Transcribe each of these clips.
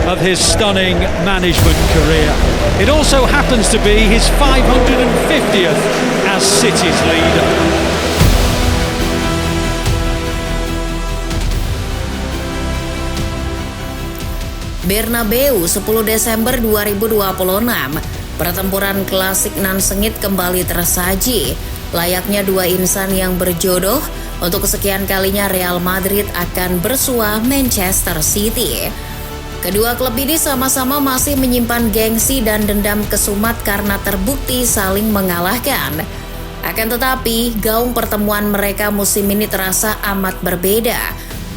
of his stunning management career. It also happens to be his 550th as City's leader. Bernabeu 10 Desember 2026. Pertempuran klasik nan sengit kembali tersaji. Layaknya dua insan yang berjodoh, untuk kesekian kalinya Real Madrid akan bersua Manchester City. Kedua klub ini sama-sama masih menyimpan gengsi dan dendam kesumat karena terbukti saling mengalahkan. Akan tetapi, gaung pertemuan mereka musim ini terasa amat berbeda.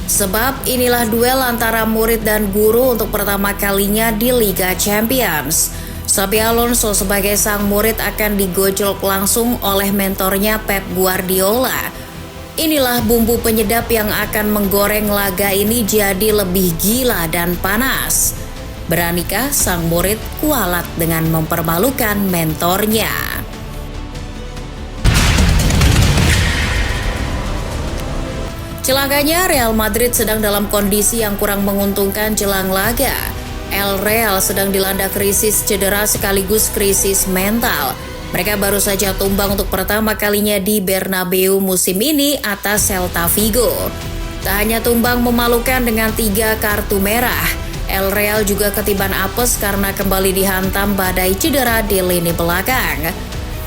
Sebab inilah duel antara murid dan guru untuk pertama kalinya di Liga Champions. Xabi Alonso sebagai sang murid akan digojlok langsung oleh mentornya Pep Guardiola. Inilah bumbu penyedap yang akan menggoreng laga ini jadi lebih gila dan panas. Beranikah sang murid kualat dengan mempermalukan mentornya? Celakanya Real Madrid sedang dalam kondisi yang kurang menguntungkan jelang laga. El Real sedang dilanda krisis cedera sekaligus krisis mental. Mereka baru saja tumbang untuk pertama kalinya di Bernabeu musim ini atas Celta Vigo. Tak hanya tumbang memalukan dengan 3 kartu merah, El Real juga ketiban apes karena kembali dihantam badai cedera di lini belakang.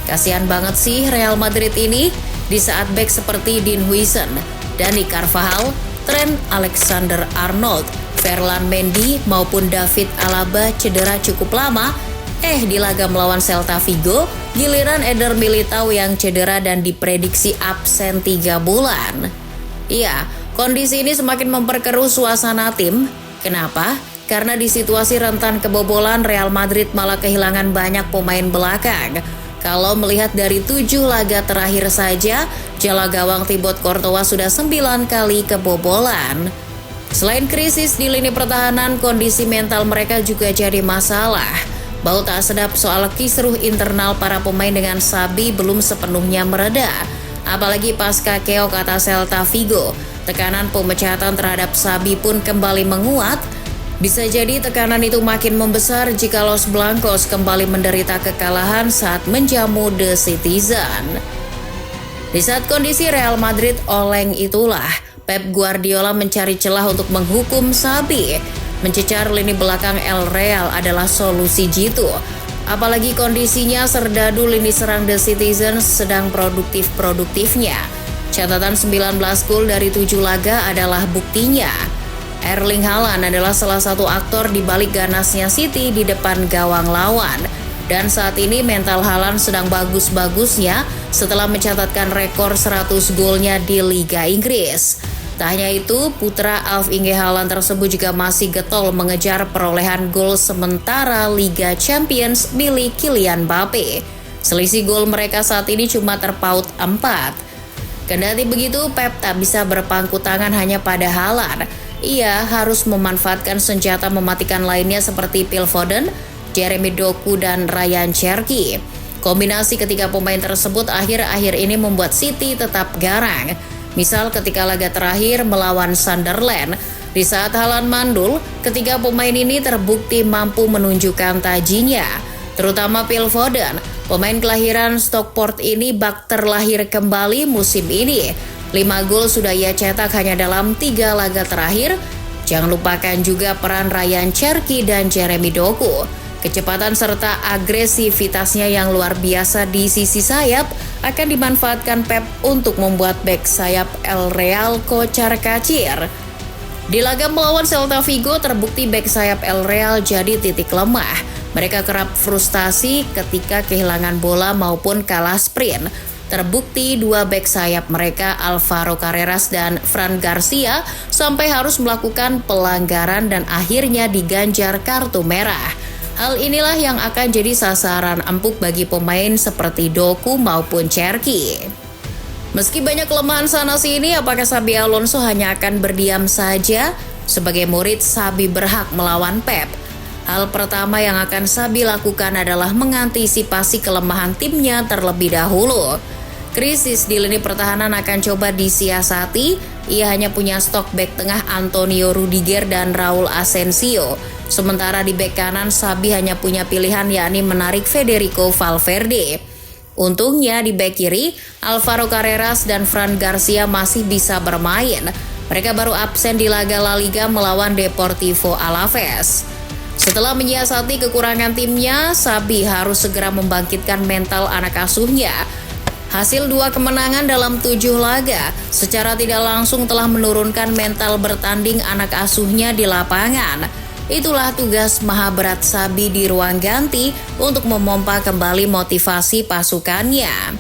Kasihan banget sih Real Madrid ini di saat bek seperti Dean Huijsen, Dani Carvajal, Trent Alexander-Arnold, Ferland Mendy maupun David Alaba cedera cukup lama. Di laga melawan Celta Vigo, giliran Eder Militao yang cedera dan diprediksi absen 3 bulan. Iya, kondisi ini semakin memperkeruh suasana tim. Kenapa? Karena di situasi rentan kebobolan, Real Madrid malah kehilangan banyak pemain belakang. Kalau melihat dari 7 laga terakhir saja, jala gawang Thibaut Courtois sudah 9 kali kebobolan. Selain krisis di lini pertahanan, kondisi mental mereka juga jadi masalah. Bau tak sedap soal kisruh internal para pemain dengan Xabi belum sepenuhnya mereda. Apalagi pasca keok atas Celta Vigo, tekanan pemecatan terhadap Xabi pun kembali menguat. Bisa jadi tekanan itu makin membesar jika Los Blancos kembali menderita kekalahan saat menjamu The Citizen. Di saat kondisi Real Madrid oleng itulah, Pep Guardiola mencari celah untuk menghukum Xabi. Mencecar lini belakang El Real adalah solusi jitu. Apalagi kondisinya serdadu lini serang The Citizens sedang produktif-produktifnya. Catatan 19 gol dari 7 laga adalah buktinya. Erling Haaland adalah salah satu aktor di balik ganasnya City di depan gawang lawan. Dan saat ini mental Haaland sedang bagus-bagusnya setelah mencatatkan rekor 100 golnya di Liga Inggris. Tak hanya itu, putra Erling Haaland tersebut juga masih getol mengejar perolehan gol sementara Liga Champions milik Kylian Mbappe. Selisih gol mereka saat ini cuma terpaut 4. Kendati begitu, Pep tak bisa berpangku tangan hanya pada Haaland. Ia harus memanfaatkan senjata mematikan lainnya seperti Phil Foden, Jeremy Doku, dan Ryan Cherki. Kombinasi ketiga pemain tersebut akhir-akhir ini membuat City tetap garang. Misal ketika laga terakhir melawan Sunderland, di saat Haaland mandul, ketiga pemain ini terbukti mampu menunjukkan tajinya. Terutama Phil Foden, pemain kelahiran Stockport ini bak terlahir kembali musim ini. 5 gol sudah ia cetak hanya dalam 3 laga terakhir. Jangan lupakan juga peran Ryan Cherki dan Jeremy Doku. Kecepatan serta agresivitasnya yang luar biasa di sisi sayap akan dimanfaatkan Pep untuk membuat bek sayap El Real kocar-kacir. Di laga melawan Celta Vigo terbukti bek sayap El Real jadi titik lemah. Mereka kerap frustasi ketika kehilangan bola maupun kalah sprint. Terbukti 2 bek sayap mereka, Alvaro Carreras dan Fran Garcia, sampai harus melakukan pelanggaran dan akhirnya diganjar kartu merah. Hal inilah yang akan jadi sasaran empuk bagi pemain seperti Doku maupun Cherki. Meski banyak kelemahan sana-sini, apakah Xabi Alonso hanya akan berdiam saja? Sebagai murid, Xabi berhak melawan Pep. Hal pertama yang akan Xabi lakukan adalah mengantisipasi kelemahan timnya terlebih dahulu. Krisis di lini pertahanan akan coba disiasati. Ia hanya punya stok bek tengah Antonio Rudiger dan Raul Asensio. Sementara di bek kanan, Xabi hanya punya pilihan yakni menarik Federico Valverde. Untungnya di bek kiri, Alvaro Carreras dan Fran Garcia masih bisa bermain. Mereka baru absen di laga La Liga melawan Deportivo Alaves. Setelah menyiasati kekurangan timnya, Xabi harus segera membangkitkan mental anak asuhnya. Hasil 2 kemenangan dalam 7 laga secara tidak langsung telah menurunkan mental bertanding anak asuhnya di lapangan. Itulah tugas maha berat Xabi di ruang ganti untuk memompa kembali motivasi pasukannya.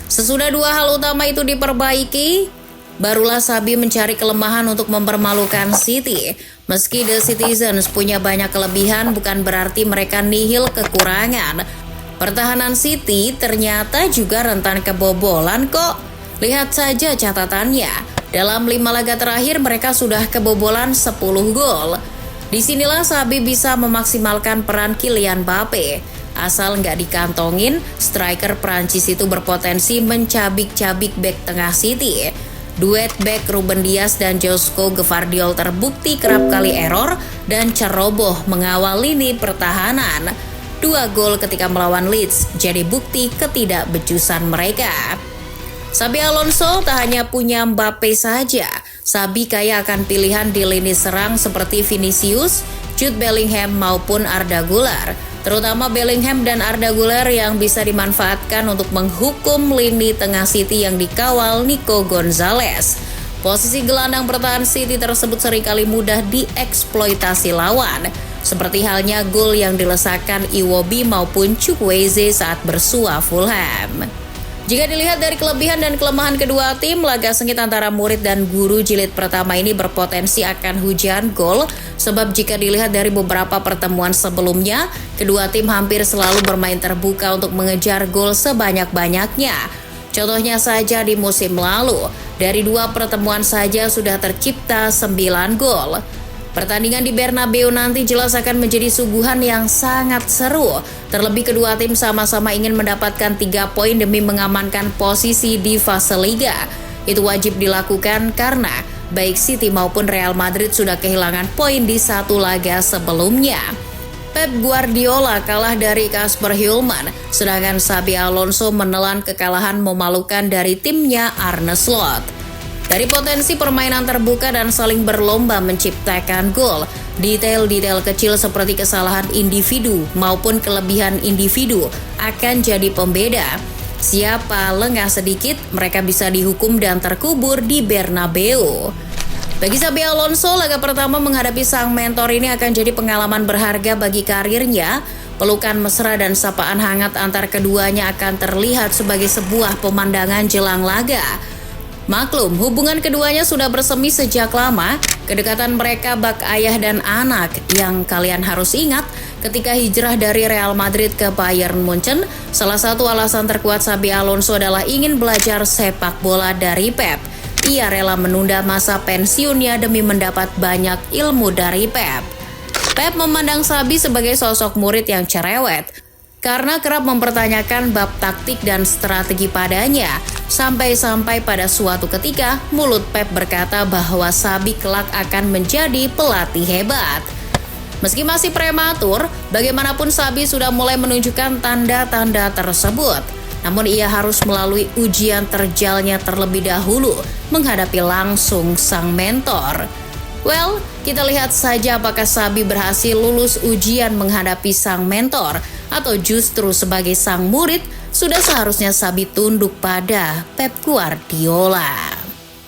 Sesudah 2 hal utama itu diperbaiki, barulah Xabi mencari kelemahan untuk mempermalukan City. Meski The Citizens punya banyak kelebihan, bukan berarti mereka nihil kekurangan. Pertahanan City ternyata juga rentan kebobolan kok. Lihat saja catatannya. Dalam 5 laga terakhir mereka sudah kebobolan 10 gol. Disinilah Xabi bisa memaksimalkan peran Kylian Mbappe. Asal nggak dikantongin, striker Prancis itu berpotensi mencabik-cabik bek tengah City. Duet bek Ruben Dias dan Josko Gvardiol terbukti kerap kali error dan ceroboh mengawal lini pertahanan. 2 gol ketika melawan Leeds jadi bukti ketidakbecusan mereka. Xabi Alonso tak hanya punya Mbappe saja. Xabi kaya akan pilihan di lini serang seperti Vinicius, Jude Bellingham maupun Arda Güler. Terutama Bellingham dan Arda Güler yang bisa dimanfaatkan untuk menghukum lini tengah City yang dikawal Nico Gonzalez. Posisi gelandang bertahan City tersebut seringkali mudah dieksploitasi lawan, seperti halnya gol yang dilesakan Iwobi maupun Chukwueze saat bersua Fulham. Jika dilihat dari kelebihan dan kelemahan kedua tim, laga sengit antara murid dan guru jilid pertama ini berpotensi akan hujan gol, sebab jika dilihat dari beberapa pertemuan sebelumnya, kedua tim hampir selalu bermain terbuka untuk mengejar gol sebanyak-banyaknya. Contohnya saja di musim lalu, dari 2 pertemuan saja sudah tercipta 9 gol. Pertandingan di Bernabeu nanti jelas akan menjadi suguhan yang sangat seru. Terlebih kedua tim sama-sama ingin mendapatkan 3 poin demi mengamankan posisi di fase Liga. Itu wajib dilakukan karena baik City maupun Real Madrid sudah kehilangan poin di 1 laga sebelumnya. Pep Guardiola kalah dari Kasper Hjulmand, sedangkan Xabi Alonso menelan kekalahan memalukan dari timnya Arne Slot. Dari potensi permainan terbuka dan saling berlomba menciptakan gol, detail-detail kecil seperti kesalahan individu maupun kelebihan individu akan jadi pembeda. Siapa lengah sedikit, mereka bisa dihukum dan terkubur di Bernabeu. Bagi Xabi Alonso, laga pertama menghadapi sang mentor ini akan jadi pengalaman berharga bagi karirnya. Pelukan mesra dan sapaan hangat antar keduanya akan terlihat sebagai sebuah pemandangan jelang laga. Maklum, hubungan keduanya sudah bersemi sejak lama. Kedekatan mereka bak ayah dan anak. Yang kalian harus ingat, ketika hijrah dari Real Madrid ke Bayern Munchen, salah satu alasan terkuat Xabi Alonso adalah ingin belajar sepak bola dari Pep. Ia rela menunda masa pensiunnya demi mendapat banyak ilmu dari Pep. Pep memandang Xabi sebagai sosok murid yang cerewet, karena kerap mempertanyakan bab taktik dan strategi padanya. Sampai-sampai pada suatu ketika, mulut Pep berkata bahwa Xabi kelak akan menjadi pelatih hebat. Meski masih prematur, bagaimanapun Xabi sudah mulai menunjukkan tanda-tanda tersebut. Namun ia harus melalui ujian terjalnya terlebih dahulu, menghadapi langsung sang mentor. Well, kita lihat saja apakah Xabi berhasil lulus ujian menghadapi sang mentor, atau justru sebagai sang murid, sudah seharusnya Xabi tunduk pada Pep Guardiola.